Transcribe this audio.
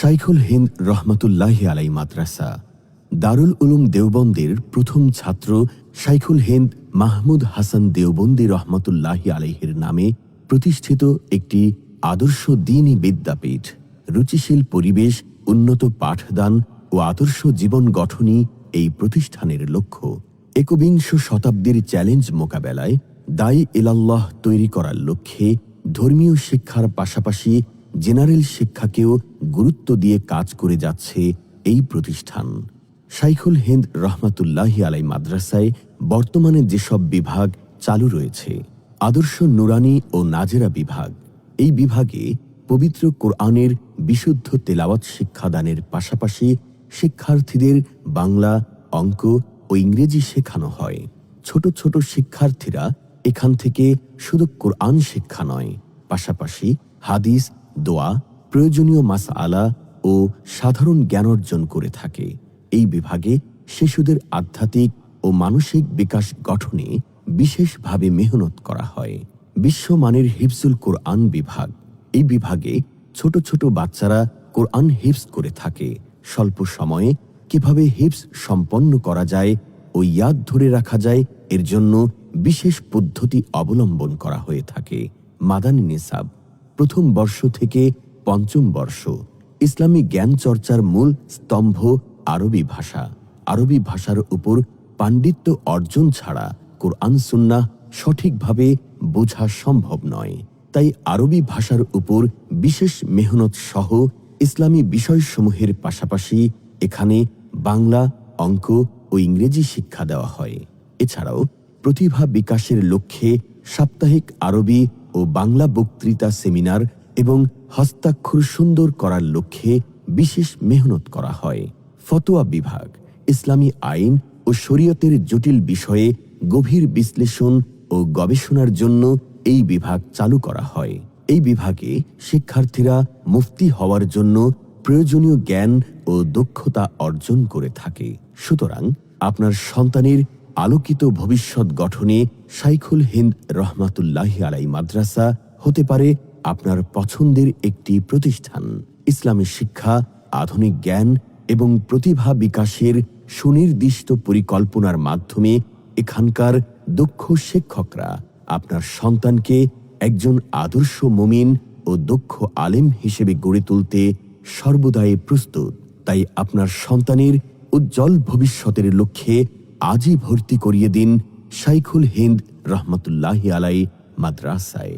শাইখুল হিন্দ রহমাতুল্লাহি আলাই মাদ্রাসা দারুল উলুম দেওবন্দের প্রথম ছাত্র শাইখুল হিন্দ মাহমুদ হাসান দেওবন্দি রহমাতুল্লাহি আলাইহির নামে প্রতিষ্ঠিত একটি আদর্শ দ্বীনী বিদ্যাপীঠ। রুচিশীল পরিবেশ, উন্নত পাঠদান ও আদর্শ জীবন গঠনই এই প্রতিষ্ঠানের লক্ষ্য। একবিংশ শতাব্দীর চ্যালেঞ্জ মোকাবেলায় দায়ী ইলাল্লাহ তৈরি করার লক্ষ্যে ধর্মীয় শিক্ষার পাশাপাশি জেনারেল শিক্ষাকেও গুরুত্ব দিয়ে কাজ করে যাচ্ছে এই প্রতিষ্ঠান। শাইখুল হিন্দ রহমাতুল্লাহি আলাই মাদ্রাসায় বর্তমানে যেসব বিভাগ চালু রয়েছে: আদর্শ নুরানি ও নাজেরা বিভাগ। এই বিভাগে পবিত্র কোরআনের বিশুদ্ধ তেলাওয়াত শিক্ষাদানের পাশাপাশি শিক্ষার্থীদের বাংলা, অঙ্ক ও ইংরেজি শেখানো হয়। ছোট ছোট শিক্ষার্থীরা এখান থেকে শুধু কোরআন শিক্ষা নয়, পাশাপাশি হাদিস, দোয়া, প্রয়োজনীয় মাসআলা ও সাধারণ জ্ঞান অর্জন করে থাকে। এই বিভাগে শিশুদের আধ্যাত্মিক ও মানসিক বিকাশ গঠনে বিশেষভাবে মেহনত করা হয়। বিশ্বমানের হিফজুল কোরআন বিভাগ। এই বিভাগে ছোট ছোট বাচ্চারা কোরআন হিফজ করে থাকে। স্বল্প সময়ে কিভাবে হিফজ সম্পন্ন করা যায় ও ইয়াদ ধরে রাখা যায়, এর জন্য বিশেষ পদ্ধতি অবলম্বন করা হয়ে থাকে। মাদানী নিসাব। প্রথম বর্ষ থেকে পঞ্চম বর্ষ। ইসলামী জ্ঞান চর্চার মূল স্তম্ভ আরবি ভাষা। আরবি ভাষার উপর পাণ্ডিত্য অর্জন ছাড়া কোরআন সুন্নাহ সঠিকভাবে বোঝা সম্ভব নয়। তাই আরবি ভাষার উপর বিশেষ মেহনত সহ ইসলামী বিষয়সমূহের পাশাপাশি এখানে বাংলা, অঙ্ক ও ইংরেজি শিক্ষা দেওয়া হয়। এছাড়াও প্রতিভা বিকাশের লক্ষ্যে সাপ্তাহিক আরবি ও বাংলা বক্তৃতা সেমিনার এবং হস্তাক্ষর সুন্দর করার লক্ষ্যে বিশেষ মেহনত করা হয়। ফতোয়া বিভাগ। ইসলামী আইন ও শরীয়তের জটিল বিষয়ে গভীর বিশ্লেষণ ও গবেষণার জন্য এই বিভাগ চালু করা হয়। এই বিভাগে শিক্ষার্থীরা মুফতি হওয়ার জন্য প্রয়োজনীয় জ্ঞান ও দক্ষতা অর্জন করে থাকে। সুতরাং আপনার সন্তানের আলোকিত ভবিষ্যৎ গঠনে শাইখুল হিন্দ রহমাতুল্লাহি আলাই মাদ্রাসা হতে পারে আপনার পছন্দের একটি প্রতিষ্ঠান। ইসলামী শিক্ষা, আধুনিক জ্ঞান এবং প্রতিভা বিকাশের সুনির্দিষ্ট পরিকল্পনার মাধ্যমে এখানকার দক্ষ শিক্ষকরা আপনার সন্তানকে একজন আদর্শ মুমিন ও দক্ষ আলেম হিসেবে গড়ে তুলতে সর্বদাই প্রস্তুত। তাই আপনার সন্তানের উজ্জ্বল ভবিষ্যতের লক্ষ্যে আজই ভর্তি করিয়ে দিন শাইখুল হিন্দ রহমাতুল্লাহি আলাই মাদ্রাসায়।